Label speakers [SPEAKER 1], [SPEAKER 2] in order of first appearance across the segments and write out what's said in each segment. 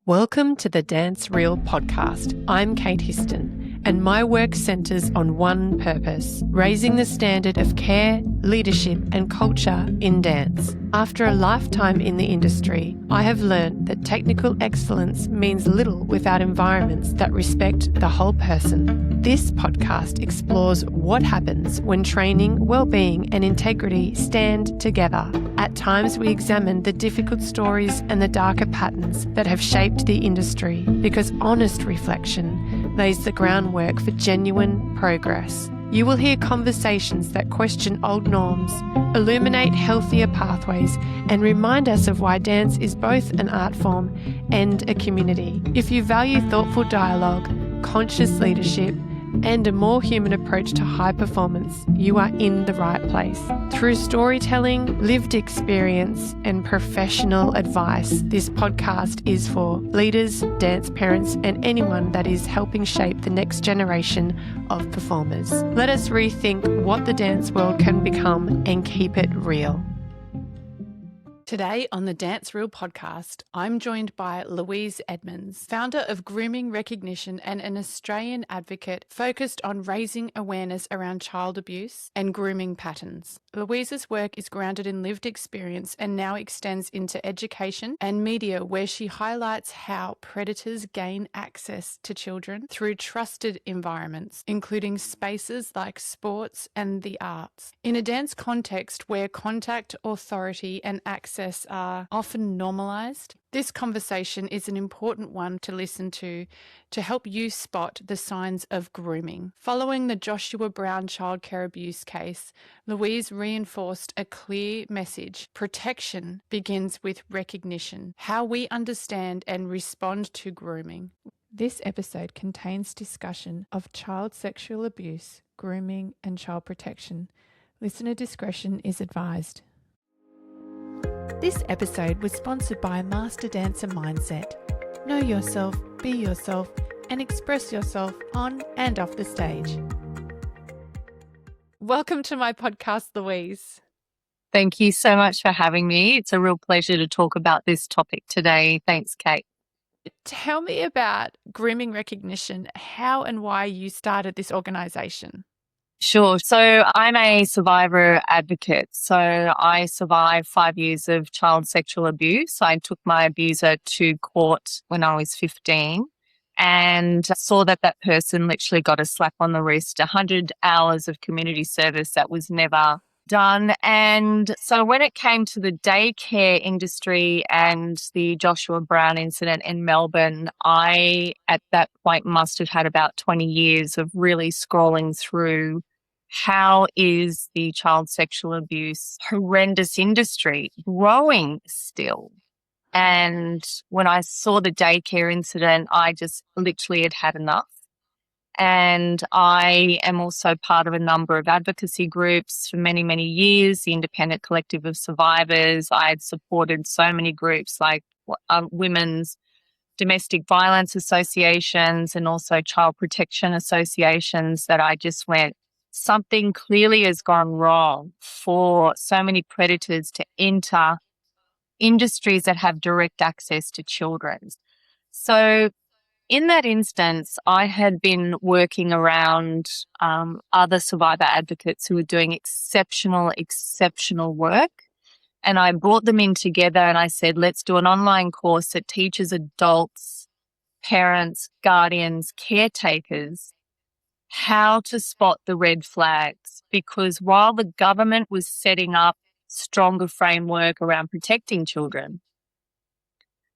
[SPEAKER 1] Welcome to the Dance Reel podcast. I'm Kate Histon, and my work centres on one purpose: raising the standard of care, leadership and culture in dance. After a lifetime in the industry, I have learned that technical excellence means little without environments that respect the whole person. This podcast explores what happens when training, well-being and integrity stand together. At times we examine the difficult stories and the darker patterns that have shaped the industry, because honest reflection lays the groundwork for genuine progress. You will hear conversations that question old norms, illuminate healthier pathways, and remind us of why dance is both an art form and a community. If you value thoughtful dialogue, conscious leadership, and a more human approach to high performance, you are in the right place. Through storytelling, lived experience, and professional advice, this podcast is for leaders, dance parents, and anyone that is helping shape the next generation of performers. Let us rethink what the dance world can become and keep it real. Today on the Dance Reel podcast, I'm joined by Louise Edmonds, founder of Grooming Recognition and an Australian advocate focused on raising awareness around child abuse and grooming patterns. Louise's work is grounded in lived experience and now extends into education and media, where she highlights how predators gain access to children through trusted environments, including spaces like sports and the arts. In a dance context where contact, authority and access are often normalised, this conversation is an important one to listen to help you spot the signs of grooming. Following the Joshua Brown childcare abuse case, Louise reinforced a clear message: protection begins with recognition, how we understand and respond to grooming. This episode contains discussion of child sexual abuse, grooming and child protection. Listener discretion is advised. This episode was sponsored by Master Dancer Mindset. Know yourself, be yourself, and express yourself on and off the stage. Welcome to my podcast, Louise.
[SPEAKER 2] Thank you so much for having me. It's a real pleasure to talk about this topic today. Thanks, Kate.
[SPEAKER 1] Tell me about Grooming Recognition, how and why you started this organisation.
[SPEAKER 2] Sure. So I'm a survivor advocate. So I survived 5 years of child sexual abuse. I took my abuser to court when I was 15 and saw that person literally got a slap on the wrist, 100 hours of community service that was never done. And so when it came to the daycare industry and the Joshua Brown incident in Melbourne, I at that point must have had about 20 years of really scrolling through how is the child sexual abuse horrendous industry growing still. And when I saw the daycare incident, I just literally had enough. And I am also part of a number of advocacy groups for many, many years, the Independent Collective of Survivors. I had supported so many groups like women's domestic violence associations and also child protection associations that I just went, something clearly has gone wrong for so many predators to enter industries that have direct access to children. So in that instance, I had been working around other survivor advocates who were doing exceptional work. And I brought them in together and I said, let's do an online course that teaches adults, parents, guardians, caretakers how to spot the red flags. Because while the government was setting up stronger framework around protecting children,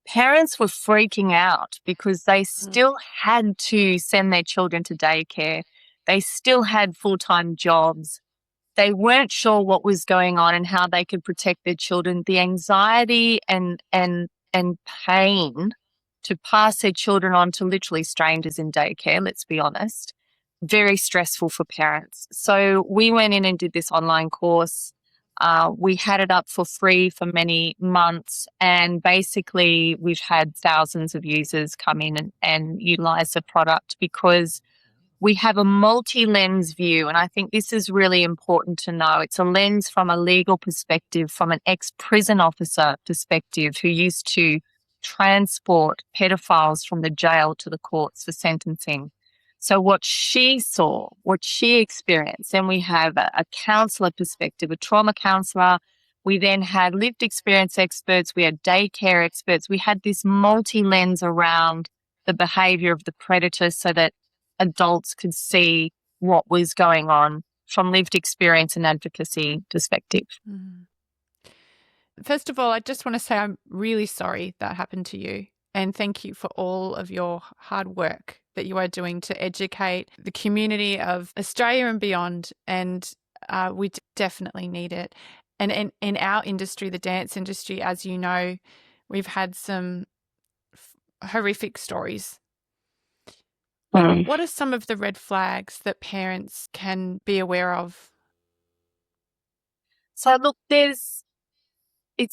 [SPEAKER 2] parents were freaking out because they still had to send their children to daycare. They still had full-time jobs. They weren't sure what was going on and how they could protect their children. The anxiety and pain to pass their children on to literally strangers in daycare, let's be honest, very stressful for parents. So we went in and did this online course. We had it up for free for many months, and basically we've had thousands of users come in and utilize the product because we have a multi-lens view. And I think this is really important to know. It's a lens from a legal perspective, from an ex-prison officer perspective who used to transport pedophiles from the jail to the courts for sentencing. So what she saw, what she experienced, then we have a counsellor perspective, a trauma counsellor. We then had lived experience experts. We had daycare experts. We had this multi-lens around the behaviour of the predator so that adults could see what was going on from lived experience and advocacy perspective.
[SPEAKER 1] Mm. First of all, I just want to say I'm really sorry that happened to you. And thank you for all of your hard work that you are doing to educate the community of Australia and beyond. And we definitely need it. And in our industry, the dance industry, as you know, we've had some horrific stories. What are some of the red flags that parents can be aware of?
[SPEAKER 2] So look, it's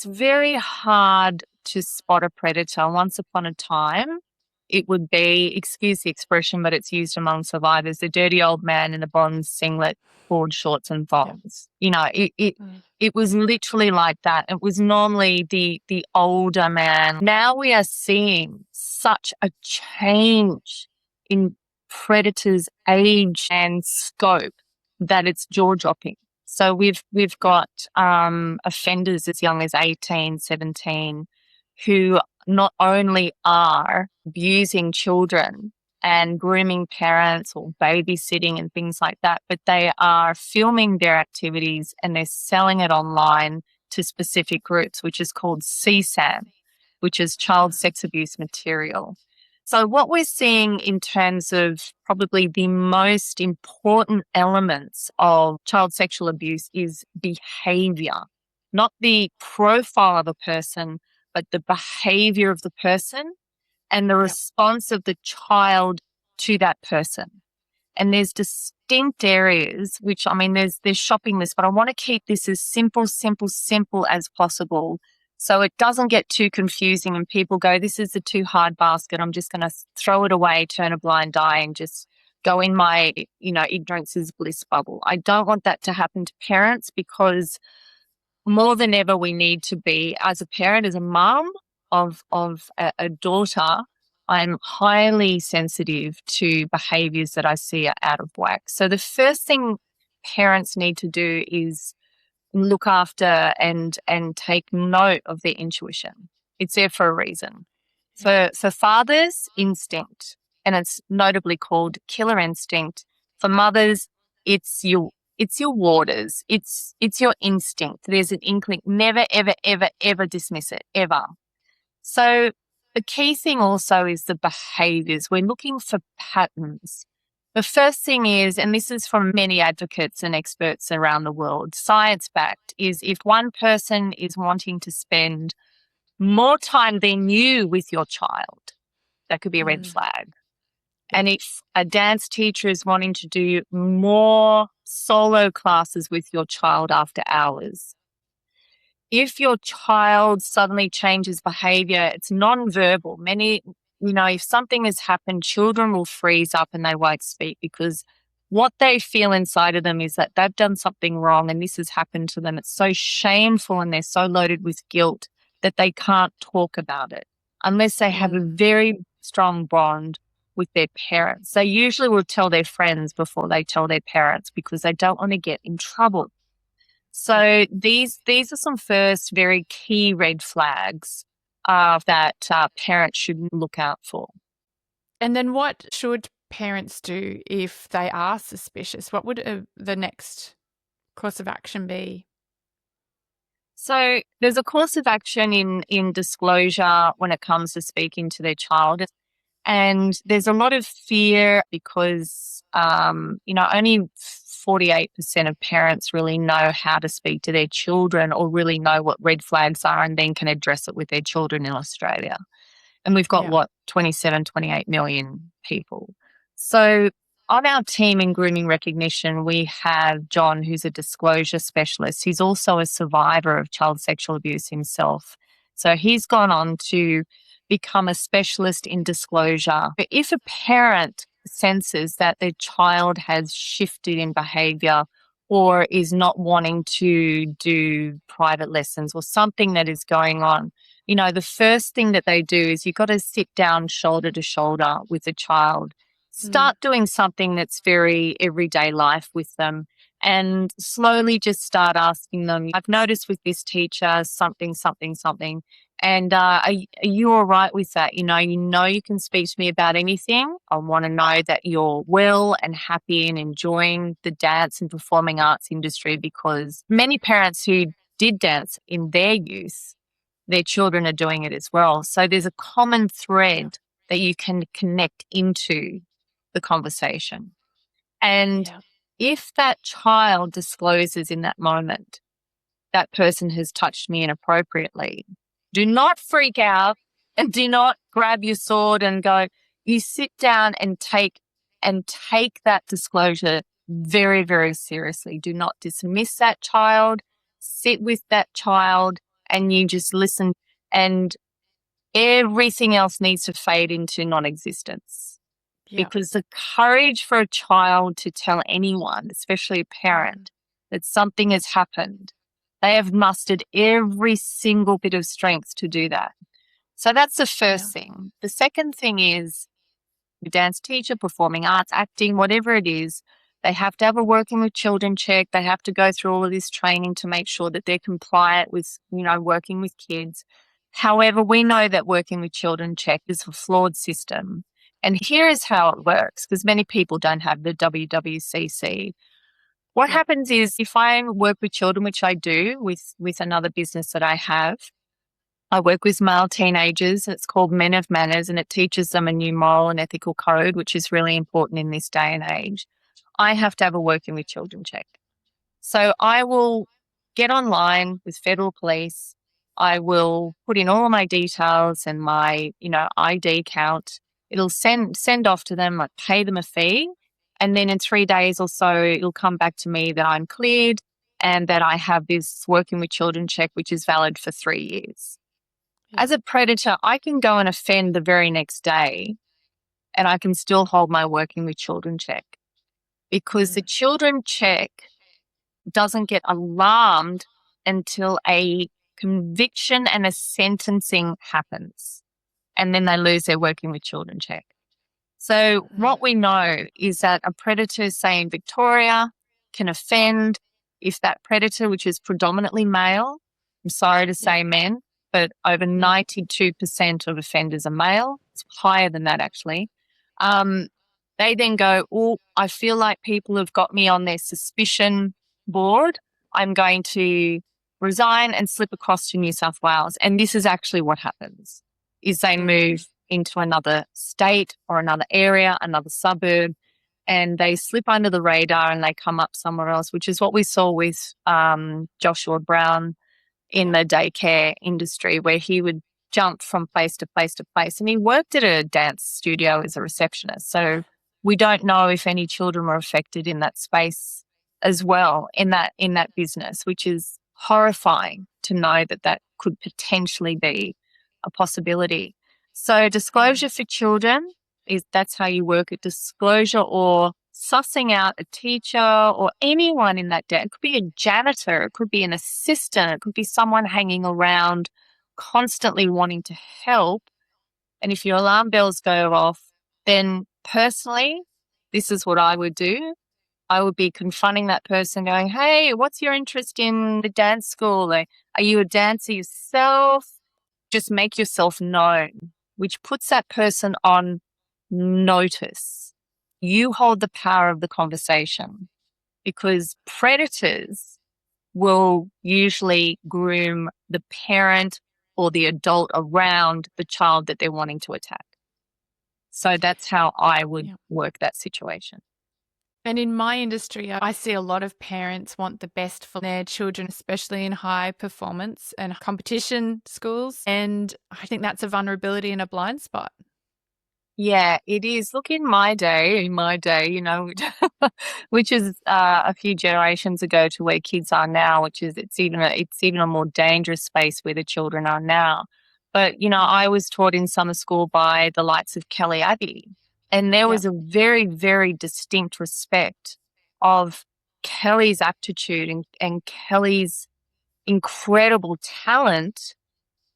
[SPEAKER 2] very hard to spot a predator. Once upon a time, it would be, excuse the expression, but it's used among survivors, the dirty old man in a bronze singlet, board shorts and thongs. You know, it was literally like that. It was normally the older man. Now we are seeing such a change in predators' age and scope that it's jaw-dropping. So we've got offenders as young as 18, 17 who not only are abusing children and grooming parents or babysitting and things like that, but they are filming their activities and they're selling it online to specific groups, which is called CSAM, which is child sex abuse material. So what we're seeing in terms of probably the most important elements of child sexual abuse is behavior, not the profile of a person, but the behavior of the person and the response of the child to that person. And there's distinct areas, which, I mean, there's shopping lists, but I want to keep this as simple as possible. So it doesn't get too confusing and people go, this is a too hard basket. I'm just going to throw it away, turn a blind eye and just go in my, ignorance is bliss bubble. I don't want that to happen to parents because more than ever we need to be, as a parent, as a mum of a daughter, I'm highly sensitive to behaviours that I see are out of whack. So the first thing parents need to do is look after and take note of their intuition. It's there for a reason. For fathers, instinct, and it's notably called killer instinct. For mothers, it's your waters. It's your instinct. There's an inkling. Never, ever, ever, ever dismiss it, ever. So the key thing also is the behaviours. We're looking for patterns. The first thing is, and this is from many advocates and experts around the world, science-backed, is if one person is wanting to spend more time than you with your child, that could be a red flag. And if a dance teacher is wanting to do more solo classes with your child after hours, if your child suddenly changes behavior, it's non-verbal. If something has happened, children will freeze up and they won't speak because what they feel inside of them is that they've done something wrong and this has happened to them. It's so shameful and they're so loaded with guilt that they can't talk about it unless they have a very strong bond with their parents. They usually will tell their friends before they tell their parents because they don't want to get in trouble. So these are some first very key red flags that parents should look out for.
[SPEAKER 1] And then what should parents do if they are suspicious? What would the next course of action be?
[SPEAKER 2] So there's a course of action in disclosure when it comes to speaking to their child. And there's a lot of fear because, only 48% of parents really know how to speak to their children or really know what red flags are and then can address it with their children in Australia. And we've got, 27, 28 million people. So on our team in Grooming Recognition, we have John, who's a disclosure specialist. He's also a survivor of child sexual abuse himself. So he's gone on to become a specialist in disclosure. But if a parent senses that their child has shifted in behaviour or is not wanting to do private lessons or something that is going on, the first thing that they do is you've got to sit down shoulder to shoulder with a child. Start doing something that's very everyday life with them and slowly just start asking them, I've noticed with this teacher something, something, something. And are you all right with that? You can speak to me about anything. I want to know that you're well and happy and enjoying the dance and performing arts industry, because many parents who did dance in their youth, their children are doing it as well. So there's a common thread that you can connect into the conversation. And if that child discloses in that moment, that person has touched me inappropriately, do not freak out and do not grab your sword and go. You sit down and take that disclosure very, very seriously. Do not dismiss that child. Sit with that child and you just listen, and everything else needs to fade into non-existence. Because the courage for a child to tell anyone, especially a parent, that something has happened, they have mustered every single bit of strength to do that. So that's the first thing. The second thing is the dance teacher, performing arts, acting, whatever it is, they have to have a working with children check. They have to go through all of this training to make sure that they're compliant with, working with kids. However, we know that working with children check is a flawed system. And here is how it works, because many people don't have the WWCC. What happens is, if I work with children, which I do with another business that I have, I work with male teenagers. It's called Men of Manners, and it teaches them a new moral and ethical code, which is really important in this day and age. I have to have a working with children check. So I will get online with federal police. I will put in all of my details and my, ID count. It'll send off to them. I pay them a fee. And then in 3 days or so, it'll come back to me that I'm cleared and that I have this working with children check, which is valid for 3 years. As a predator, I can go and offend the very next day and I can still hold my working with children check, because the children check doesn't get alarmed until a conviction and a sentencing happens, and then they lose their working with children check. So what we know is that a predator, say in Victoria, can offend if that predator, which is predominantly male, I'm sorry to say men, but over 92% of offenders are male. It's higher than that, actually. They then go, oh, I feel like people have got me on their suspicion board. I'm going to resign and slip across to New South Wales. And this is actually what happens, is they move into another state or another area, another suburb, and they slip under the radar and they come up somewhere else, which is what we saw with Joshua Brown in the daycare industry, where he would jump from place to place to place. And he worked at a dance studio as a receptionist. So we don't know if any children were affected in that space as well, in that business, which is horrifying to know that could potentially be a possibility. So disclosure for children that's how you work at disclosure, or sussing out a teacher or anyone in that day. It could be a janitor, it could be an assistant, it could be someone hanging around constantly wanting to help. And if your alarm bells go off, then personally, this is what I would do. I would be confronting that person going, hey, what's your interest in the dance school? Are you a dancer yourself? Just make yourself known, which puts that person on notice. You hold the power of the conversation, because predators will usually groom the parent or the adult around the child that they're wanting to attack. So that's how I would work that situation.
[SPEAKER 3] And in my industry, I see a lot of parents want the best for their children, especially in high performance and competition schools. And I think that's a vulnerability and a blind spot.
[SPEAKER 2] Yeah, it is. Look, in my day, which is a few generations ago to where kids are now, which is it's even a more dangerous space where the children are now. But I was taught in summer school by the likes of Kelly Abbey, and there was a very, very distinct respect of Kelly's aptitude and Kelly's incredible talent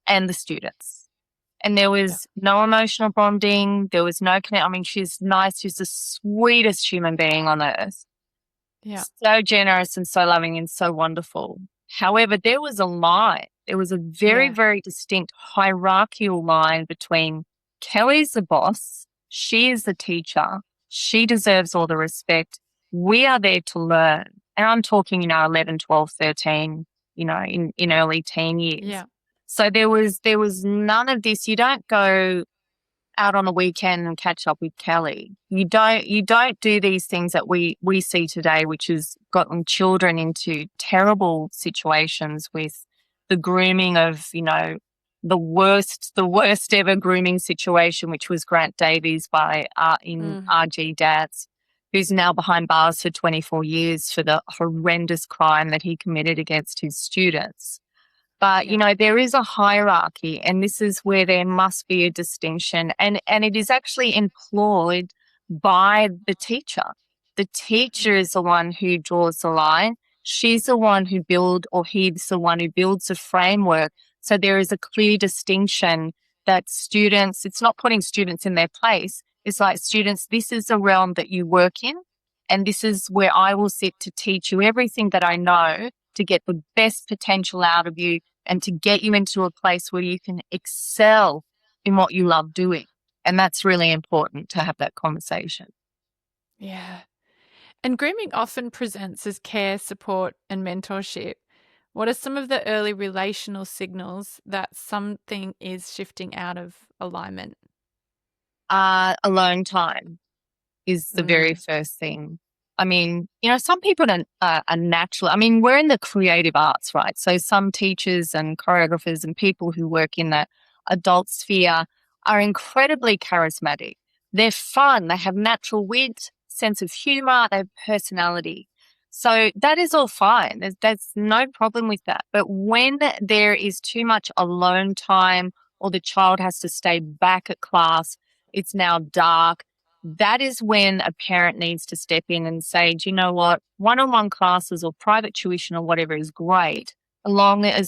[SPEAKER 2] and the students. And there was no emotional bonding. There was no connect. I mean, she's nice. She's the sweetest human being on earth.
[SPEAKER 3] Yeah.
[SPEAKER 2] So generous and so loving and so wonderful. However, there was a line. There was a very, very distinct hierarchical line between Kelly's the boss. She is the teacher. She deserves all the respect. We are there to learn. And I'm talking, 11, 12, 13, in early teen years.
[SPEAKER 3] Yeah.
[SPEAKER 2] So there was none of this. You don't go out on a weekend and catch up with Kelly. You don't do these things that we see today, which has gotten children into terrible situations with the grooming of, the worst ever grooming situation, which was Grant Davies in RG Dads, who's now behind bars for 24 years for the horrendous crime that he committed against his students. But, there is a hierarchy, and this is where there must be a distinction. And it is actually employed by the teacher. The teacher is the one who draws the line. She's the one who he's the one who builds a framework. So there is a clear distinction that students, it's not putting students in their place. It's like, students, this is the realm that you work in, and this is where I will sit to teach you everything that I know to get the best potential out of you and to get you into a place where you can excel in what you love doing. And that's really important to have that conversation.
[SPEAKER 3] Yeah. And grooming often presents as care, support, and mentorship. What are some of the early relational signals that something is shifting out of alignment?
[SPEAKER 2] Alone time is the very first thing. I mean, some people are natural. I mean, we're in the creative arts, right? So some teachers and choreographers and people who work in that adult sphere are incredibly charismatic. They're fun. They have natural wit, sense of humor, they have personality. So that is all fine. There's no problem with that. But when there is too much alone time, or the child has to stay back at class, it's now dark, that is when a parent needs to step in and say, do you know what, one-on-one classes or private tuition or whatever is great, as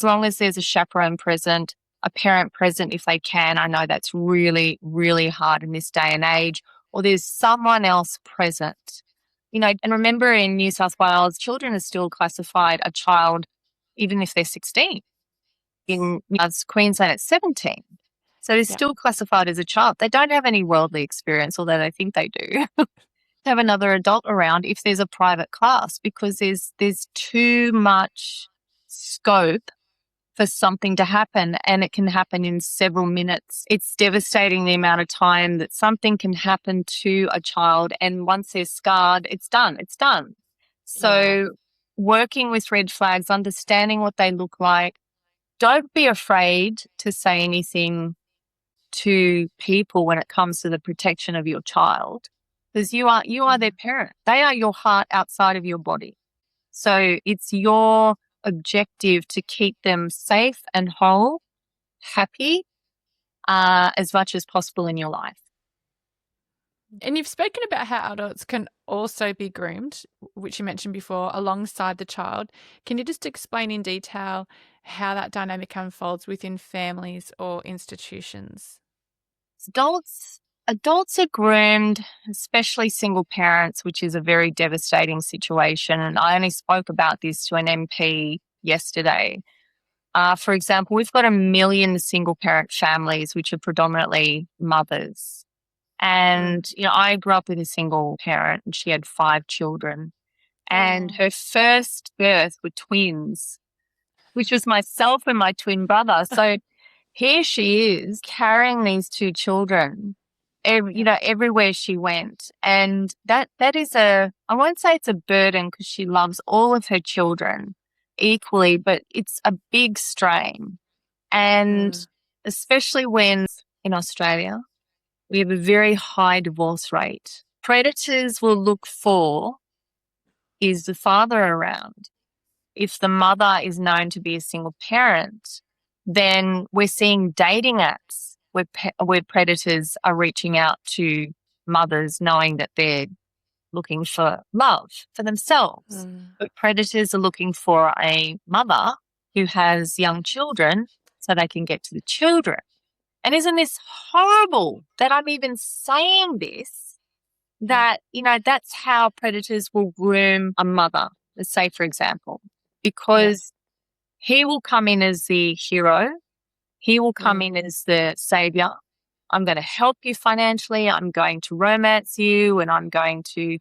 [SPEAKER 2] long as there's a chaperone present, a parent present if they can. I know that's really, really hard in this day and age, or there's someone else present. And remember, in New South Wales, children are still classified a child even if they're 16. In Queensland, it's 17. So they're still classified as a child. They don't have any worldly experience, although they think they do. Have another adult around if there's a private class, because there's too much scope for something to happen, and it can happen in several minutes. It's devastating the amount of time that something can happen to a child, and once they're scarred, it's done. It's done. So working with red flags, understanding what they look like. Don't be afraid to say anything to people when it comes to the protection of your child, because you are their parent. They are your heart outside of your body. So it's your objective to keep them safe and whole, happy, as much as possible in your life.
[SPEAKER 3] And you've spoken about how adults can also be groomed, which you mentioned before, alongside the child. Can you just explain in detail how that dynamic unfolds within families or institutions?
[SPEAKER 2] Adults are groomed, especially single parents, which is a very devastating situation. And I only spoke about this to an MP yesterday. For example, we've got 1 million single parent families, which are predominantly mothers. And, I grew up with a single parent, and she had 5 children. And her first birth were twins, which was myself and my twin brother. So here she is carrying these 2 children, everywhere she went. And that is I won't say it's a burden, because she loves all of her children equally, but it's a big strain. And especially when in Australia, we have a very high divorce rate. Predators will look for, is the father around? If the mother is known to be a single parent, then we're seeing dating apps where predators are reaching out to mothers knowing that they're looking for love for themselves. But predators are looking for a mother who has young children, so they can get to the children. And isn't this horrible that I'm even saying this? That, that's how predators will groom a mother, let's say, for example, because he will come in as the hero. He will come in as the savior. I'm going to help you financially. I'm going to romance you, and I'm going to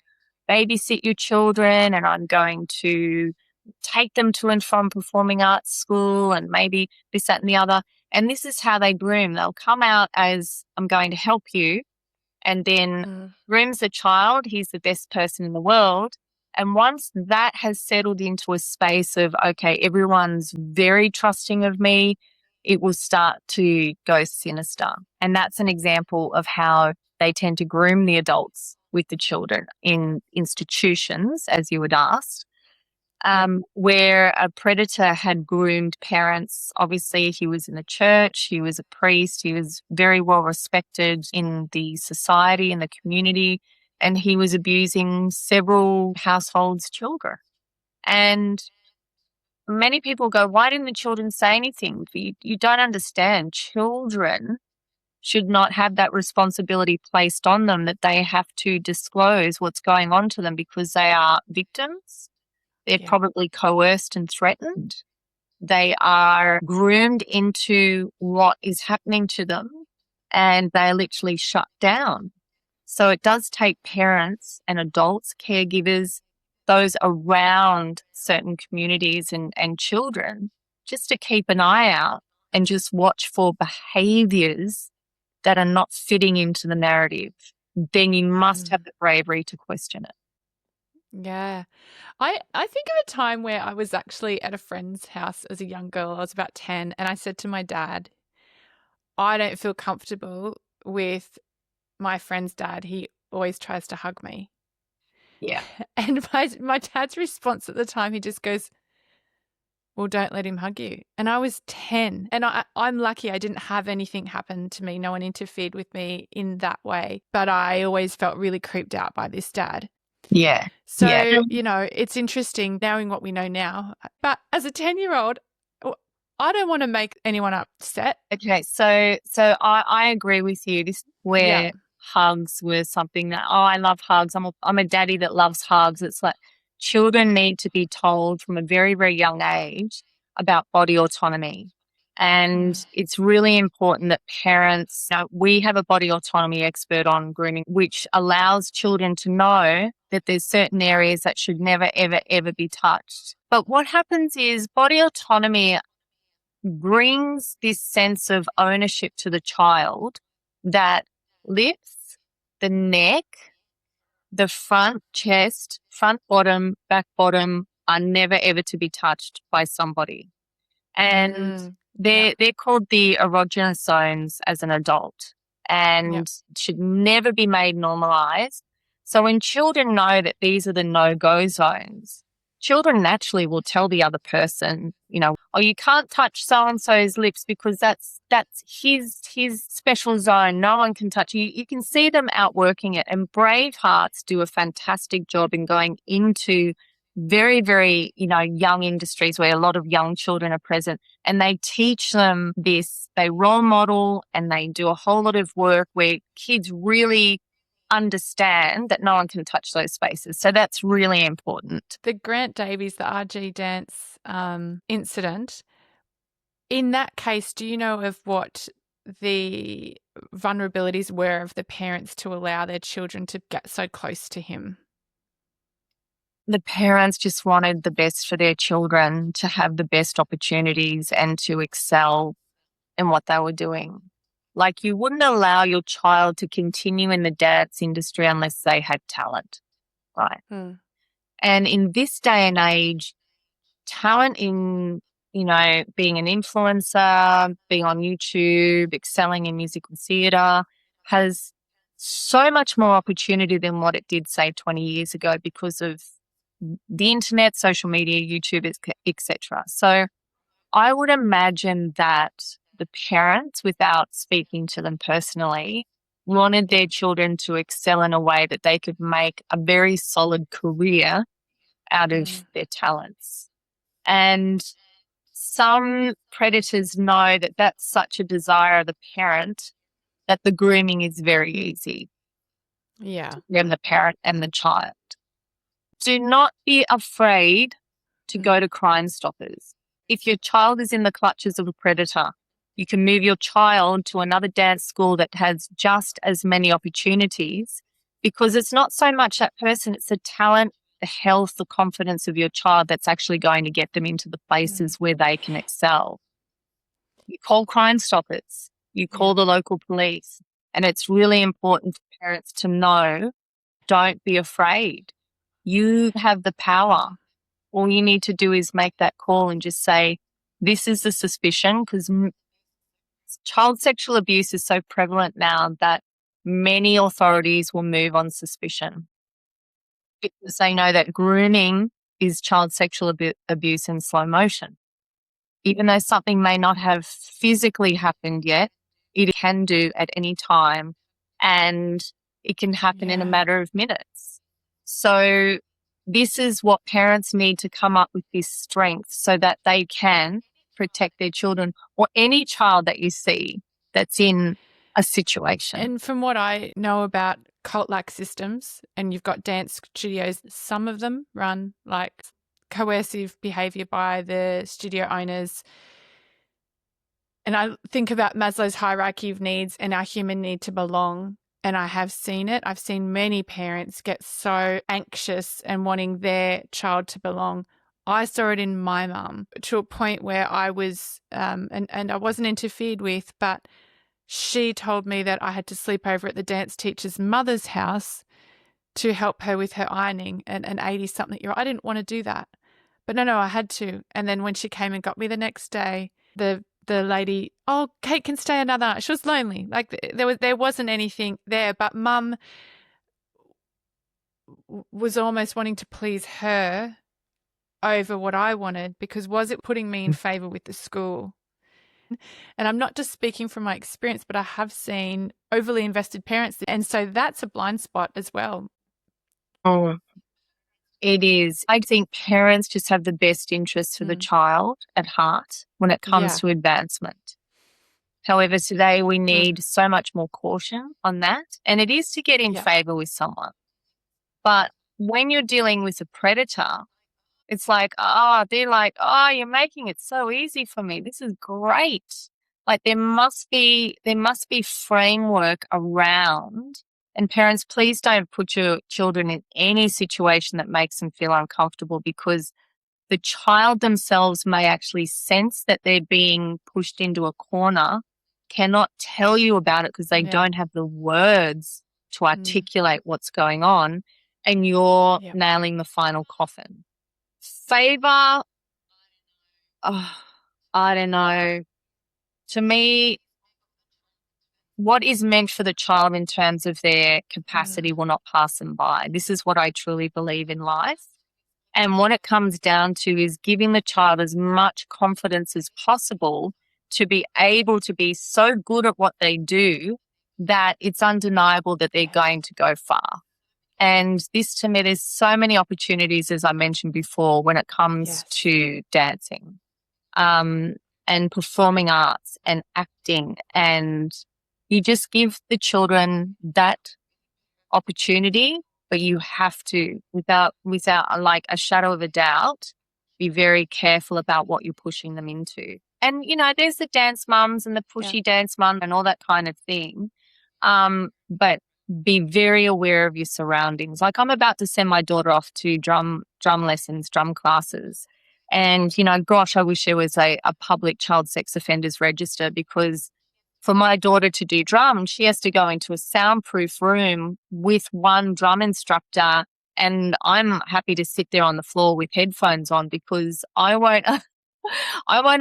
[SPEAKER 2] babysit your children, and I'm going to take them to and from performing arts school and maybe this, that, and the other. And this is how they groom. They'll come out as, I'm going to help you, and then grooms the child. He's the best person in the world. And once that has settled into a space of, okay, everyone's very trusting of me, it will start to go sinister. And that's an example of how they tend to groom the adults with the children in institutions, as you would ask. Where a predator had groomed parents. Obviously, he was in the church, he was a priest, he was very well respected in the society, in the community, and he was abusing several households' children. And many people go, why didn't the children say anything? You don't understand. Children should not have that responsibility placed on them, that they have to disclose what's going on to them, because they are victims. They're probably coerced and threatened. They are groomed into what is happening to them, and they're literally shut down. So it does take parents and adults, caregivers, those around certain communities and children, just to keep an eye out and just watch for behaviours that are not fitting into the narrative. Then you must have the bravery to question it.
[SPEAKER 3] Yeah. I think of a time where I was actually at a friend's house as a young girl. I was about 10, and I said to my dad, I don't feel comfortable with my friend's dad. He always tries to hug me.
[SPEAKER 2] Yeah.
[SPEAKER 3] And my dad's response at the time, he just goes, well, don't let him hug you. And I was 10, and I'm lucky I didn't have anything happen to me. No one interfered with me in that way, but I always felt really creeped out by this dad.
[SPEAKER 2] Yeah.
[SPEAKER 3] So,
[SPEAKER 2] yeah.
[SPEAKER 3] It's interesting knowing what we know now. But as a 10-year-old, I don't want to make anyone upset.
[SPEAKER 2] Okay, so I agree with you. This is where hugs were something that, I love hugs. I'm a daddy that loves hugs. It's like children need to be told from a very, very young age about body autonomy. And it's really important that parents, we have a body autonomy expert on grooming, which allows children to know that there's certain areas that should never, ever, ever be touched. But what happens is body autonomy brings this sense of ownership to the child that lips, the neck, the front chest, front bottom, back bottom are never, ever to be touched by somebody. And they're called the erogenous zones as an adult, and should never be made normalized. So when children know that these are the no-go zones, children naturally will tell the other person, oh, you can't touch so-and-so's lips because that's his special zone. No one can touch you. You can see them outworking it. And brave hearts do a fantastic job in going into very, very, young industries where a lot of young children are present, and they teach them this. They role model, and they do a whole lot of work where kids really understand that no one can touch those spaces. So that's really important.
[SPEAKER 3] The Grant Davies, the RG dance incident, in that case, do you know of what the vulnerabilities were of the parents to allow their children to get so close to him?
[SPEAKER 2] The parents just wanted the best for their children, to have the best opportunities and to excel in what they were doing. Like, you wouldn't allow your child to continue in the dance industry unless they had talent, right? And in this day and age, talent in, being an influencer, being on YouTube, excelling in musical theatre has so much more opportunity than what it did, say, 20 years ago because of the internet, social media, YouTube, etc. So I would imagine that the parents, without speaking to them personally, wanted their children to excel in a way that they could make a very solid career out of their talents. And some predators know that that's such a desire of the parent that the grooming is very easy
[SPEAKER 3] Yeah.
[SPEAKER 2] for them, the parent and the child. Do not be afraid to go to Crime Stoppers. If your child is in the clutches of a predator, you can move your child to another dance school that has just as many opportunities, because it's not so much that person, it's the talent, the health, the confidence of your child that's actually going to get them into the places where they can excel. You call Crime Stoppers, you call the local police, and it's really important for parents to know, don't be afraid. You have the power. All you need to do is make that call and just say, this is the suspicion, because child sexual abuse is so prevalent now that many authorities will move on suspicion because they know that grooming is child sexual abuse in slow motion. Even though something may not have physically happened yet, it can do at any time, and it can happen in a matter of minutes. So this is what parents need to come up with, this strength, so that they can protect their children or any child that you see that's in a situation.
[SPEAKER 3] And from what I know about cult-like systems, and you've got dance studios, some of them run like coercive behavior by the studio owners. And I think about Maslow's hierarchy of needs and our human need to belong. And I have seen it. I've seen many parents get so anxious and wanting their child to belong. I saw it in my mum to a point where I was, and I wasn't interfered with, but she told me that I had to sleep over at the dance teacher's mother's house to help her with her ironing, an 80-something-year-old. I didn't want to do that. But no, I had to. And then when she came and got me the next day, the lady, oh, Kate can stay another night. She was lonely. Like there wasn't anything there, but mum was almost wanting to please her over what I wanted, because was it putting me in favor with the school? And I'm not just speaking from my experience, but I have seen overly invested parents. And so that's a blind spot as well.
[SPEAKER 2] Oh, it is. I think parents just have the best interests for the child at heart when it comes to advancement. However, today we need so much more caution on that. And it is to get in favor with someone. But when you're dealing with a predator, it's like, they're like, you're making it so easy for me. This is great. Like there must be framework around. And parents, please don't put your children in any situation that makes them feel uncomfortable, because the child themselves may actually sense that they're being pushed into a corner, cannot tell you about it because they don't have the words to articulate what's going on, and you're nailing the final coffin. Favor, I don't know. To me, what is meant for the child in terms of their capacity will not pass them by. This is what I truly believe in life. And what it comes down to is giving the child as much confidence as possible to be able to be so good at what they do that it's undeniable that they're going to go far. And this, to me, there's so many opportunities, as I mentioned before, when it comes to dancing and performing arts and acting. And you just give the children that opportunity, but you have to, without like a shadow of a doubt, be very careful about what you're pushing them into. And, there's the dance mums and the pushy dance mum and all that kind of thing. But be very aware of your surroundings. Like I'm about to send my daughter off to drum lessons, drum classes. And, gosh, I wish there was a public child sex offenders register, because for my daughter to do drum, she has to go into a soundproof room with one drum instructor, and I'm happy to sit there on the floor with headphones on, because I won't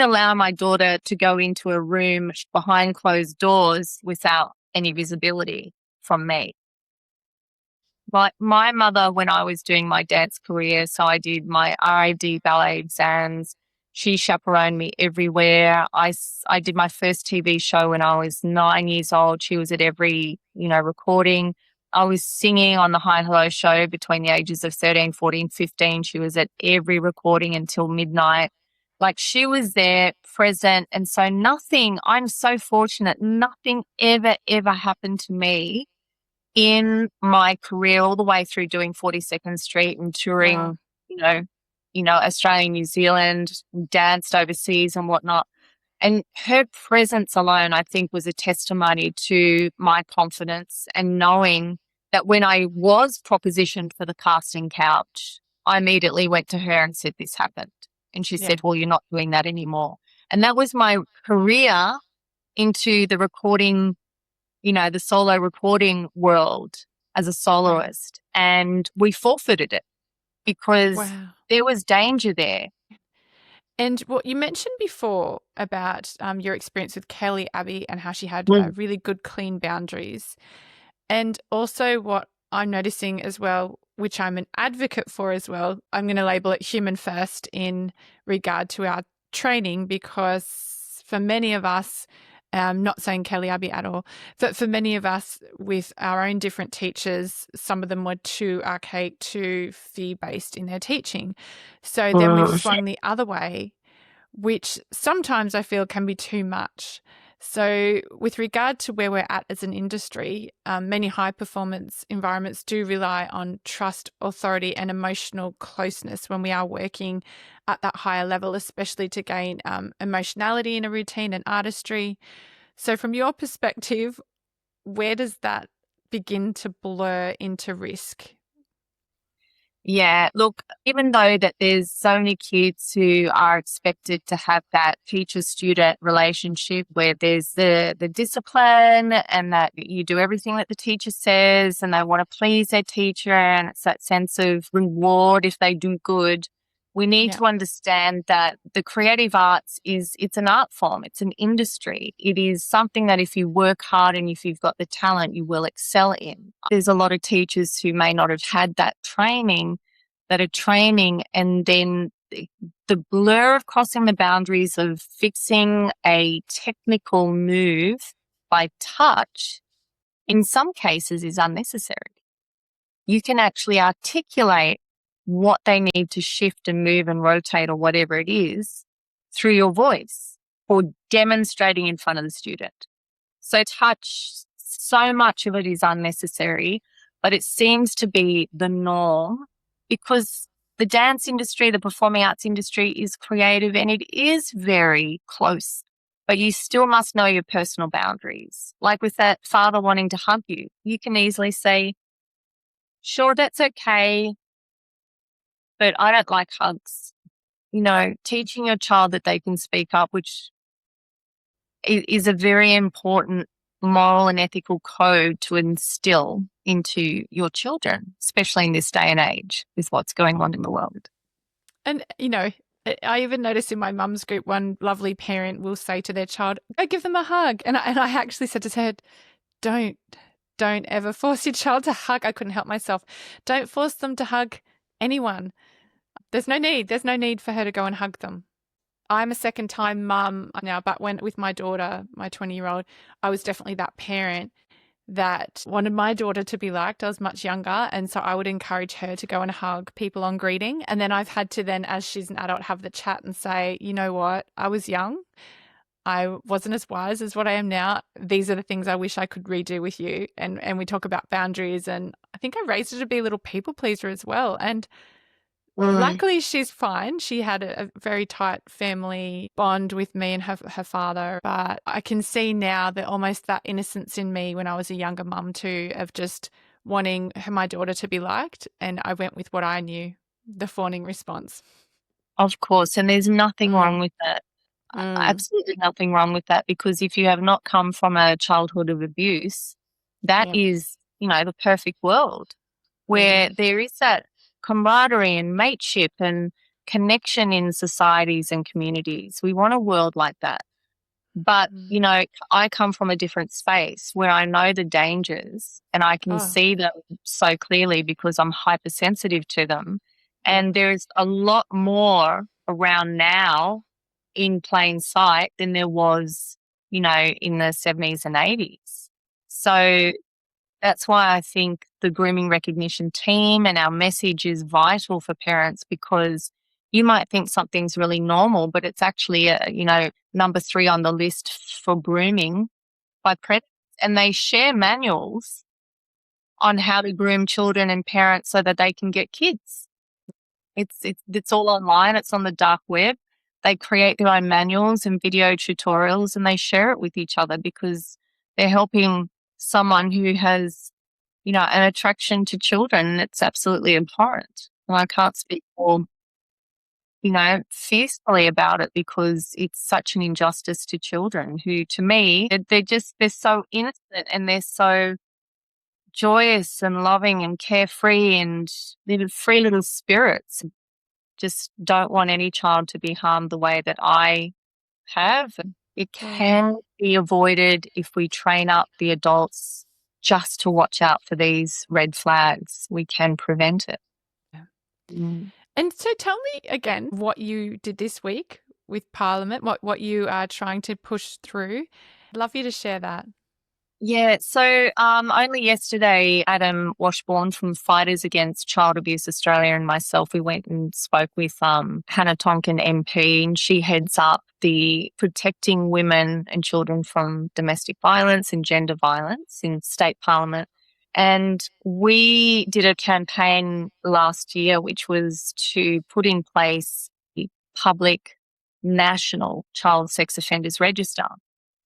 [SPEAKER 2] allow my daughter to go into a room behind closed doors without any visibility from me. Like my mother, when I was doing my dance career, so I did my RID ballet exams. She chaperoned me everywhere. I did my first TV show when I was 9 years old. She was at every, recording. I was singing on the Hi Hello show between the ages of 13, 14, 15. She was at every recording until midnight. Like she was there, present. And so I'm so fortunate, nothing ever happened to me in my career all the way through doing 42nd Street and touring,
[SPEAKER 3] Wow.
[SPEAKER 2] you know, Australia, New Zealand, danced overseas and whatnot. And her presence alone, I think, was a testimony to my confidence and knowing that when I was propositioned for the casting couch, I immediately went to her and said, this happened. And she
[SPEAKER 3] Yeah.
[SPEAKER 2] said, well, you're not doing that anymore. And that was my career into the recording, the solo recording world as a soloist. And we forfeited it because
[SPEAKER 3] Wow.
[SPEAKER 2] there was danger there.
[SPEAKER 3] And what you mentioned before about your experience with Kelly Abbey and how she had really good, clean boundaries. And also what I'm noticing as well, which I'm an advocate for as well, I'm going to label it human first in regard to our training, because for many of us, not saying Kelly Abbey at all, but for many of us with our own different teachers, some of them were too archaic, too fear-based in their teaching. So then we've swung the other way, which sometimes I feel can be too much. So with regard to where we're at as an industry, many high-performance environments do rely on trust, authority, and emotional closeness when we are working at that higher level, especially to gain emotionality in a routine and artistry. So from your perspective, where does that begin to blur into risk?
[SPEAKER 2] Yeah, look, even though that there's so many kids who are expected to have that teacher-student relationship where there's the discipline and that you do everything that the teacher says and they want to please their teacher and it's that sense of reward if they do good, we need to understand that the creative arts it's an art form, it's an industry. It is something that if you work hard and if you've got the talent, you will excel in. There's a lot of teachers who may not have had that training that are training and then the blur of crossing the boundaries of fixing a technical move by touch in some cases is unnecessary. You can actually articulate what they need to shift and move and rotate or whatever it is through your voice or demonstrating in front of the student. So touch, so much of it is unnecessary, but it seems to be the norm because the dance industry, the performing arts industry is creative and it is very close, but you still must know your personal boundaries. Like with that father wanting to hug you, you can easily say, sure, that's okay, but I don't like hugs. Teaching your child that they can speak up, which is a very important moral and ethical code to instill into your children, especially in this day and age with what's going on in the world.
[SPEAKER 3] And, I even noticed in my mum's group, one lovely parent will say to their child, go give them a hug. And I actually said to her, don't ever force your child to hug. I couldn't help myself. Don't force them to hug anyone. There's no need for her to go and hug them. I'm a second-time mum now, but when with my daughter, my 20-year-old, I was definitely that parent that wanted my daughter to be liked. I was much younger, and so I would encourage her to go and hug people on greeting. And then I've had to then, as she's an adult, have the chat and say, you know what, I was young. I wasn't as wise as what I am now. These are the things I wish I could redo with you. And we talk about boundaries, and I think I raised her to be a little people pleaser as well. And luckily, she's fine. She had a very tight family bond with me and her father. But I can see now that almost that innocence in me when I was a younger mum too, of just wanting my daughter to be liked. And I went with what I knew, the fawning response.
[SPEAKER 2] Of course. And there's nothing wrong with that. Absolutely nothing wrong with that, because if you have not come from a childhood of abuse, that is, the perfect world where there is that camaraderie and mateship and connection in societies and communities. We want a world like that. But, I come from a different space where I know the dangers and I can see them so clearly because I'm hypersensitive to them. And there's a lot more around now in plain sight than there was, in the 70s and 80s. So that's why I think the Grooming Recognition team and our message is vital for parents, because you might think something's really normal, but it's actually, number 3 on the list for grooming by predators. And they share manuals on how to groom children and parents so that they can get kids. It's all online. It's on the dark web. They create their own manuals and video tutorials, and they share it with each other because they're helping someone who has, an attraction to children. And it's absolutely abhorrent. And I can't speak more, fiercely about it because it's such an injustice to children who, to me, they're so innocent and they're so joyous and loving and carefree and little free little spirits. Just don't want any child to be harmed the way that I have. It can be avoided if we train up the adults just to watch out for these red flags. We can prevent it.
[SPEAKER 3] Yeah.
[SPEAKER 2] Mm.
[SPEAKER 3] And so tell me again what you did this week with Parliament, what you are trying to push through. I'd love you to share that.
[SPEAKER 2] Yeah, so only yesterday, Adam Washbourne from Fighters Against Child Abuse Australia and myself, we went and spoke with Hannah Tonkin MP, and she heads up the Protecting Women and Children from Domestic Violence and Gender Violence in State Parliament. And we did a campaign last year, which was to put in place the public national child sex offenders register.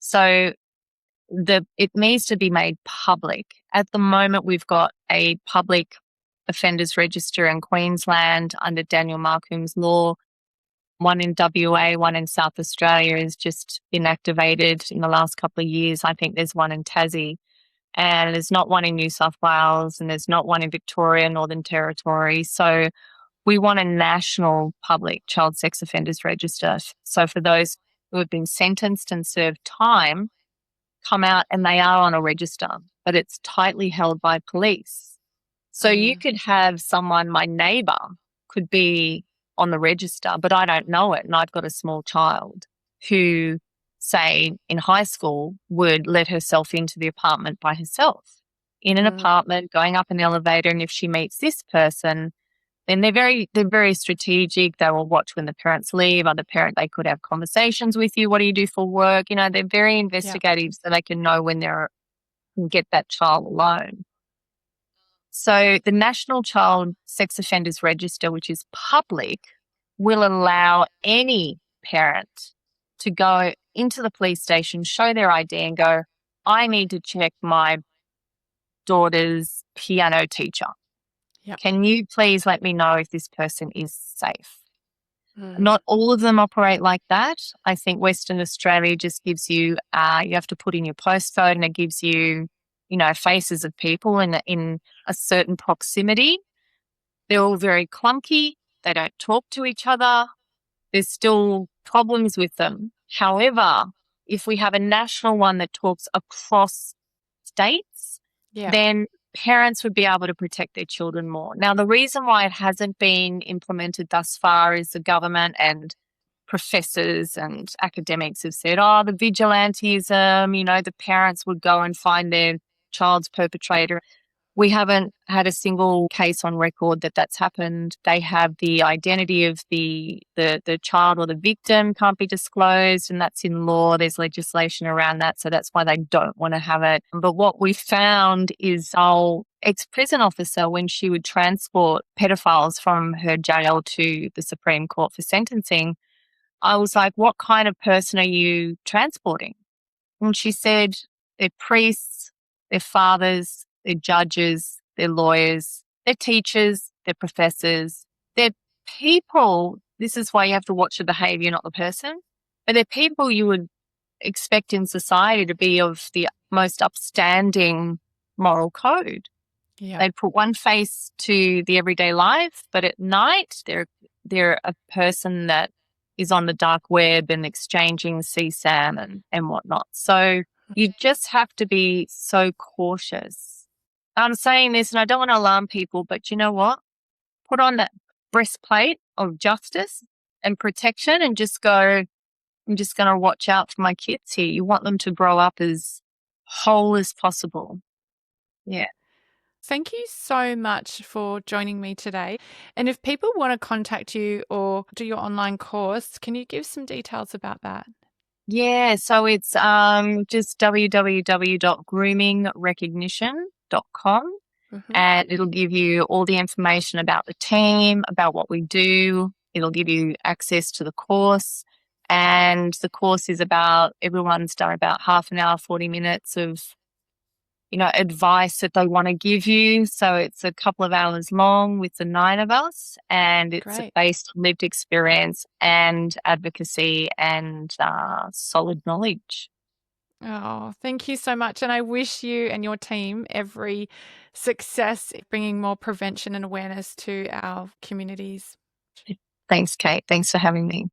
[SPEAKER 2] So it needs to be made public. At the moment, we've got a public offenders register in Queensland under Daniel Marcum's law. One in WA, one in South Australia has just been activated in the last couple of years. I think there's one in Tassie. And there's not one in New South Wales, and there's not one in Victoria, Northern Territory. So we want a national public child sex offenders register. So for those who have been sentenced and served time, come out and they are on a register, but it's tightly held by police. So you could have someone, my neighbour could be on the register, but I don't know it. And I've got a small child who, say, in high school would let herself into the apartment by herself in an apartment, going up an elevator. And if she meets this person, then they're very strategic. They will watch when the parents leave. They could have conversations with you. What do you do for work? They're very investigative, so they can know when can get that child alone. So the National Child Sex Offenders Register, which is public, will allow any parent to go into the police station, show their ID and go, I need to check my daughter's piano teacher.
[SPEAKER 3] Yep.
[SPEAKER 2] Can you please let me know if this person is safe? Not all of them operate like that. I think Western Australia just gives you, you have to put in your postcode and it gives you, faces of people in a certain proximity. They're all very clunky. They don't talk to each other. There's still problems with them. However, if we have a national one that talks across states, then parents would be able to protect their children more. Now, the reason why it hasn't been implemented thus far is the government and professors and academics have said, the vigilantism, the parents would go and find their child's perpetrator. We haven't had a single case on record that that's happened. They have the identity of the child or the victim can't be disclosed, and that's in law. There's legislation around that, so that's why they don't want to have it. But what we found is our ex-prison officer, when she would transport pedophiles from her jail to the Supreme Court for sentencing, I was like, what kind of person are you transporting? And she said, they're priests, they're fathers, they're judges, they're lawyers, they're teachers, they're professors, they're people. This is why you have to watch the behaviour, not the person. But they're people you would expect in society to be of the most upstanding moral code. Yeah. They put one face to the everyday life, but at night they're a person that is on the dark web and exchanging CSAM and whatnot. So you just have to be so cautious. I'm saying this and I don't want to alarm people, but you know what? Put on that breastplate of justice and protection and just go, I'm just going to watch out for my kids here. You want them to grow up as whole as possible. Yeah.
[SPEAKER 3] Thank you so much for joining me today. And if people want to contact you or do your online course, can you give some details about that?
[SPEAKER 2] Yeah, so it's just www.groomingrecognition.com,
[SPEAKER 3] Mhm.
[SPEAKER 2] and it'll give you all the information about the team, about what we do. It'll give you access to the course. And the course is everyone's done about half an hour, 40 minutes of advice that they want to give you. So it's a couple of hours long with the 9 of us, and it's
[SPEAKER 3] Great.
[SPEAKER 2] based on lived experience and advocacy and solid knowledge.
[SPEAKER 3] Oh, thank you so much. And I wish you and your team every success in bringing more prevention and awareness to our communities.
[SPEAKER 2] Thanks, Kate. Thanks for having me.